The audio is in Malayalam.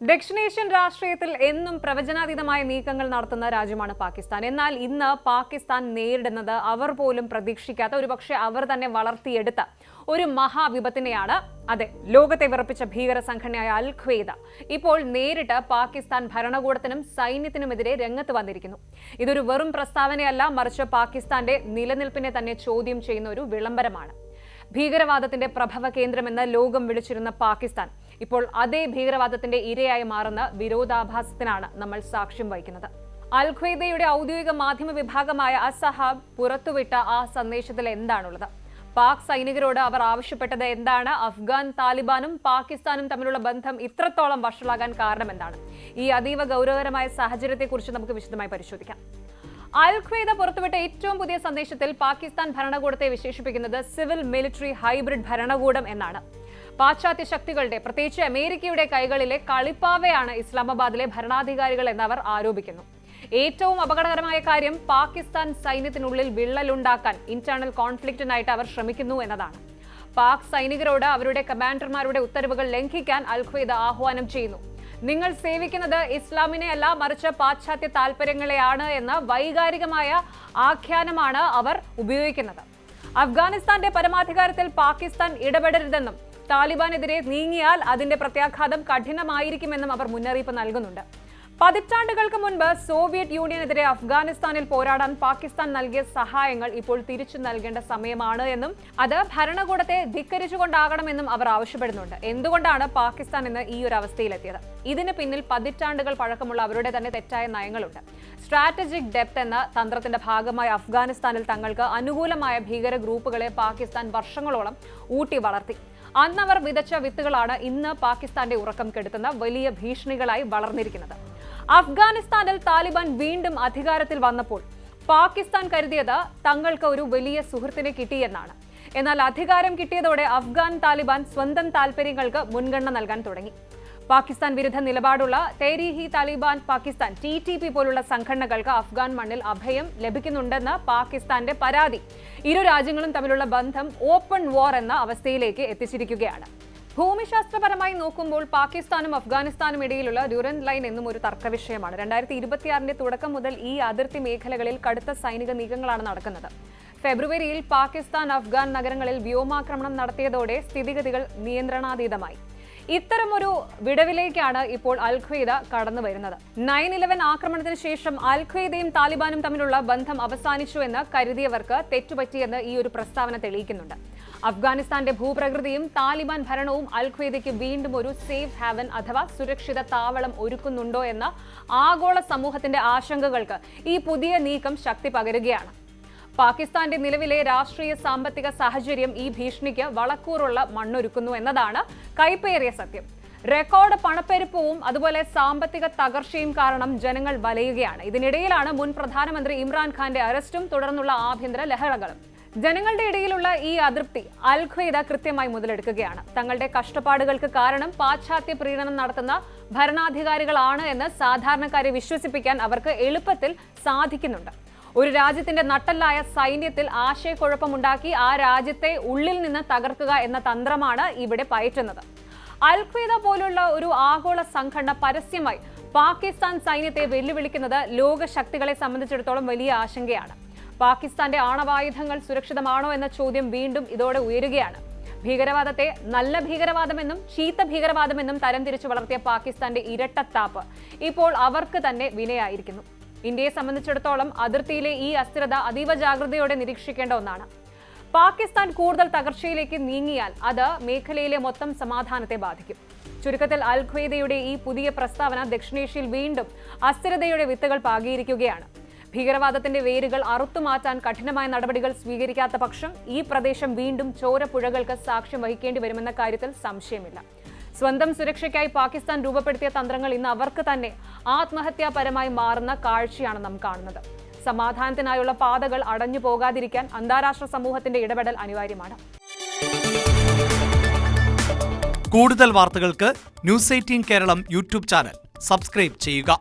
ദക്ഷിണേഷ്യൻ രാഷ്ട്രീയത്തിൽ എന്നും പ്രവചനാതീതമായ നീക്കങ്ങൾ നടത്തുന്ന രാജ്യമാണ് പാകിസ്ഥാൻ. എന്നാൽ ഇന്ന് പാകിസ്ഥാൻ നേരിടുന്നത് അവർ പോലും പ്രതീക്ഷിക്കാത്ത, ഒരുപക്ഷെ അവർ തന്നെ വളർത്തിയെടുത്ത ഒരു മഹാവിപത്തിനെയാണ്. അതെ, ലോകത്തെ വിറപ്പിച്ച ഭീകര സംഘടനയായ അൽ ഖ്വയ്ദ ഇപ്പോൾ നേരിട്ട് പാകിസ്ഥാൻ ഭരണകൂടത്തിനും സൈന്യത്തിനുമെതിരെ രംഗത്ത് വന്നിരിക്കുന്നു. ഇതൊരു വെറും പ്രസ്താവനയല്ല, മറിച്ച് പാകിസ്ഥാന്റെ നിലനിൽപ്പിനെ തന്നെ ചോദ്യം ചെയ്യുന്ന ഒരു വിളംബരമാണ്. ഭീകരവാദത്തിന്റെ പ്രഭവ കേന്ദ്രമെന്ന് ലോകം വിളിച്ചിരുന്ന പാകിസ്ഥാൻ ഇപ്പോൾ അതേ ഭീകരവാദത്തിന്റെ ഇരയായി മാറുന്ന വിരോധാഭാസത്തിനാണ് നമ്മൾ സാക്ഷ്യം വഹിക്കുന്നത്. അൽ ഖ്വയ്ദയുടെ ഔദ്യോഗിക മാധ്യമ വിഭാഗമായ അസഹാബ് പുറത്തുവിട്ട ആ സന്ദേശത്തിൽ എന്താണുള്ളത്? പാക് സൈനികരോട് അവർ ആവശ്യപ്പെട്ടത് എന്താണ്? അഫ്ഗാൻ താലിബാനും പാകിസ്ഥാനും തമ്മിലുള്ള ബന്ധം ഇത്രത്തോളം വഷളാകാൻ കാരണം എന്താണ്? ഈ അതീവ ഗൗരവകരമായ സാഹചര്യത്തെക്കുറിച്ച് നമുക്ക് വിശദമായി പരിശോധിക്കാം. അൽ ഖ്വയ്ദ പുറത്തുവിട്ട ഏറ്റവും പുതിയ സന്ദേശത്തിൽ പാകിസ്ഥാൻ ഭരണകൂടത്തെ വിശേഷിപ്പിക്കുന്നത് സിവിൽ മിലിറ്ററി ഹൈബ്രിഡ് ഭരണകൂടം എന്നാണ്. പാശ്ചാത്യ ശക്തികളുടെ, പ്രത്യേകിച്ച് അമേരിക്കയുടെ കൈകളിലെ കളിപ്പാവയാണ് ഇസ്ലാമാബാദിലെ ഭരണാധികാരികൾ എന്നവർ ആരോപിക്കുന്നു. ഏറ്റവും അപകടകരമായ കാര്യം, പാകിസ്ഥാൻ സൈന്യത്തിനുള്ളിൽ വിള്ളലുണ്ടാക്കാൻ, ഇന്റേണൽ കോൺഫ്ലിക്റ്റിനായിട്ട് അവർ ശ്രമിക്കുന്നു എന്നതാണ്. പാക് സൈനികരോട് അവരുടെ കമാൻഡർമാരുടെ ഉത്തരവുകൾ ലംഘിക്കാൻ അൽ ഖ്വയ്ദ ആഹ്വാനം ചെയ്യുന്നു. നിങ്ങൾ സേവിക്കുന്നത് ഇസ്ലാമിനെ അല്ല, മറിച്ച് പാശ്ചാത്യ താൽപര്യങ്ങളെയാണ് എന്ന വൈകാരികമായ ആഖ്യാനമാണ് അവർ ഉപയോഗിക്കുന്നത്. അഫ്ഗാനിസ്ഥാന്റെ പരമാധികാരത്തിൽ പാകിസ്ഥാൻ ഇടപെടരുതെന്നും താലിബാനെതിരെ നീങ്ങിയാൽ അതിന്റെ പ്രത്യാഘാതം കഠിനമായിരിക്കുമെന്നും അവർ മുന്നറിയിപ്പ് നൽകുന്നുണ്ട്. പതിറ്റാണ്ടുകൾക്ക് മുൻപ് സോവിയറ്റ് യൂണിയനെതിരെ അഫ്ഗാനിസ്ഥാനിൽ പോരാടാൻ പാകിസ്ഥാൻ നൽകിയ സഹായങ്ങൾ ഇപ്പോൾ തിരിച്ചു നൽകേണ്ട സമയമാണ് എന്നും അത് ഭരണകൂടത്തെ ധിക്കരിച്ചുകൊണ്ടാകണമെന്നും അവർ ആവശ്യപ്പെടുന്നുണ്ട്. എന്തുകൊണ്ടാണ് പാകിസ്ഥാൻ ഇന്ന് ഈ ഒരു അവസ്ഥയിലെത്തിയത്? ഇതിന് പിന്നിൽ പതിറ്റാണ്ടുകൾ പഴക്കമുള്ള അവരുടെ തന്നെ തെറ്റായ നയങ്ങളുണ്ട്. സ്ട്രാറ്റജിക് ഡെപ്ത് എന്ന തന്ത്രത്തിന്റെ ഭാഗമായി അഫ്ഗാനിസ്ഥാനിൽ തങ്ങൾക്ക് അനുകൂലമായ ഭീകര ഗ്രൂപ്പുകളെ പാകിസ്ഥാൻ വർഷങ്ങളോളം ഊട്ടി വളർത്തി. അന്നവർ വിതച്ച വിത്തുകളാണ് ഇന്ന് പാകിസ്ഥാന്റെ ഉറക്കം കെടുത്തുന്ന വലിയ ഭീഷണികളായി വളർന്നിരിക്കുന്നത്. അഫ്ഗാനിസ്ഥാനിൽ താലിബാൻ വീണ്ടും അധികാരത്തിൽ വന്നപ്പോൾ പാകിസ്ഥാൻ കരുതിയത് തങ്ങൾക്ക് ഒരു വലിയ സുഹൃത്തിനെ കിട്ടിയെന്നാണ്. എന്നാൽ അധികാരം കിട്ടിയതോടെ അഫ്ഗാൻ താലിബാൻ സ്വന്തം താൽപര്യങ്ങൾക്ക് മുൻഗണന നൽകാൻ തുടങ്ങി. പാകിസ്ഥാൻ വിരുദ്ധ നിലപാടുള്ള തെഹ്രീക് താലിബാൻ പാകിസ്ഥാൻ (TTP) പോലുള്ള സംഘടനകൾക്ക് അഫ്ഗാൻ മണ്ണിൽ അഭയം ലഭിക്കുന്നുണ്ടെന്ന് പാകിസ്ഥാന്റെ പരാതി ഇരു രാജ്യങ്ങളും തമ്മിലുള്ള ബന്ധം ഓപ്പൺ വാർ എന്ന അവസ്ഥയിലേക്ക് എത്തിച്ചിരിക്കുകയാണ്. ഭൂമിശാസ്ത്രപരമായി നോക്കുമ്പോൾ പാകിസ്ഥാനും അഫ്ഗാനിസ്ഥാനും ഇടയിലുള്ള ഡ്യൂറന്റ് ലൈൻ എന്നും ഒരു തർക്കവിഷയമാണ്. 2026 തുടക്കം മുതൽ ഈ അതിർത്തി മേഖലകളിൽ കടുത്ത സൈനിക നീക്കങ്ങളാണ് നടക്കുന്നത്. ഫെബ്രുവരിയിൽ പാകിസ്ഥാൻ അഫ്ഗാൻ നഗരങ്ങളിൽ വ്യോമാക്രമണം നടത്തിയതോടെ സ്ഥിതിഗതികൾ നിയന്ത്രണാതീതമായി. ഇത്തരമൊരു വിടവിലേക്കാണ് ഇപ്പോൾ അൽ ഖ്വയ്ദ കടന്നു വരുന്നത്. 9/11 ആക്രമണത്തിന് ശേഷം അൽ ഖ്വയ്ദയും താലിബാനും തമ്മിലുള്ള ബന്ധം അവസാനിച്ചു എന്ന് കരുതിയവർക്ക് തെറ്റുപറ്റിയെന്ന് ഈ ഒരു പ്രസ്താവന തെളിയിക്കുന്നുണ്ട്. അഫ്ഗാനിസ്ഥാന്റെ ഭൂപ്രകൃതിയും താലിബാൻ ഭരണവും അൽ ഖ്വയ്ദയ്ക്ക് വീണ്ടും ഒരു സേഫ് ഹാവൻ അഥവാ സുരക്ഷിത താവളം ഒരുക്കുന്നുണ്ടോ എന്ന ആഗോള സമൂഹത്തിന്റെ ആശങ്കകൾക്ക് ഈ പുതിയ നീക്കം ശക്തി പകരുകയാണ്. പാകിസ്ഥാന്റെ നിലവിലെ രാഷ്ട്രീയ സാമ്പത്തിക സാഹചര്യം ഈ ഭീഷണിക്ക് വളക്കൂറുള്ള മണ്ണൊരുക്കുന്നു എന്നതാണ് കൈപ്പേറിയ സത്യം. റെക്കോർഡ് പണപ്പെരുപ്പവും അതുപോലെ സാമ്പത്തിക തകർച്ചയും കാരണം ജനങ്ങൾ വലയുകയാണ്. ഇതിനിടയിലാണ് മുൻ പ്രധാനമന്ത്രി ഇമ്രാൻഖാന്റെ അറസ്റ്റും തുടർന്നുള്ള ആഭ്യന്തര ലഹളകളും. ജനങ്ങളുടെ ഇടയിലുള്ള ഈ അതൃപ്തി അൽ ഖ്വയ്ദ കൃത്യമായി മുതലെടുക്കുകയാണ്. തങ്ങളുടെ കഷ്ടപ്പാടുകൾക്ക് കാരണം പാശ്ചാത്യ പ്രീണനം നടത്തുന്ന ഭരണാധികാരികളാണ് എന്ന് സാധാരണക്കാരെ വിശ്വസിപ്പിക്കാൻ അവർക്ക് എളുപ്പത്തിൽ സാധിക്കുന്നുണ്ട്. ഒരു രാജ്യത്തിന്റെ നട്ടെല്ലായ സൈന്യത്തിൽ ആശയക്കുഴപ്പമുണ്ടാക്കി ആ രാജ്യത്തെ ഉള്ളിൽ നിന്ന് തകർക്കുക എന്ന തന്ത്രമാണ് ഇവിടെ പയറ്റുന്നത്. അൽ ഖ്വയ്ദ പോലുള്ള ഒരു ആഗോള സംഘടന പരസ്യമായി പാകിസ്ഥാൻ സൈന്യത്തെ വെല്ലുവിളിക്കുന്നത് ലോക ശക്തികളെ സംബന്ധിച്ചിടത്തോളം വലിയ ആശങ്കയാണ്. പാകിസ്ഥാന്റെ ആണവായുധങ്ങൾ സുരക്ഷിതമാണോ എന്ന ചോദ്യം വീണ്ടും ഇതോടെ ഉയരുകയാണ്. ഭീകരവാദത്തെ നല്ല ഭീകരവാദമെന്നും ചീത്ത ഭീകരവാദമെന്നും തരംതിരിച്ചു വളർത്തിയ പാകിസ്ഥാന്റെ ഇരട്ടത്താപ്പ് ഇപ്പോൾ അവർക്ക് തന്നെ വിനയായിരിക്കുന്നു. ഇന്ത്യയെ സംബന്ധിച്ചിടത്തോളം അതിർത്തിയിലെ ഈ അസ്ഥിരത അതീവ ജാഗ്രതയോടെ നിരീക്ഷിക്കേണ്ട ഒന്നാണ്. പാകിസ്ഥാൻ കൂടുതൽ തകർച്ചയിലേക്ക് നീങ്ങിയാൽ അത് മേഖലയിലെ മൊത്തം സമാധാനത്തെ ബാധിക്കും. ചുരുക്കത്തിൽ അൽ ഖ്വയ്ദയുടെ ഈ പുതിയ പ്രസ്താവന ദക്ഷിണേഷ്യയിൽ വീണ്ടും അസ്ഥിരതയുടെ വിത്തുകൾ പാകിയിരിക്കുകയാണ്. ഭീകരവാദത്തിന്റെ വേരുകൾ അറുത്തുമാറ്റാൻ കഠിനമായ നടപടികൾ സ്വീകരിക്കാത്ത പക്ഷം ഈ പ്രദേശം വീണ്ടും ചോരപ്പുഴകൾക്ക് സാക്ഷ്യം വഹിക്കേണ്ടി വരുമെന്ന കാര്യത്തിൽ സംശയമില്ല. സ്വന്തം സുരക്ഷയ്ക്കായി പാകിസ്ഥാൻ രൂപപ്പെടുത്തിയ തന്ത്രങ്ങൾ ഇന്ന് അവർക്ക് തന്നെ ആത്മഹത്യാപരമായി മാറുന്ന കാഴ്ചയാണ് നാം കാണുന്നത്. സമാധാനത്തിനായുള്ള പാതകൾ അടഞ്ഞു പോകാതിരിക്കാൻ അന്താരാഷ്ട്ര സമൂഹത്തിന്റെ ഇടപെടൽ അനിവാര്യമാണ്. കൂടുതൽ വാർത്തകൾക്ക് News 18 Keralam YouTube channel subscribe ചെയ്യുക.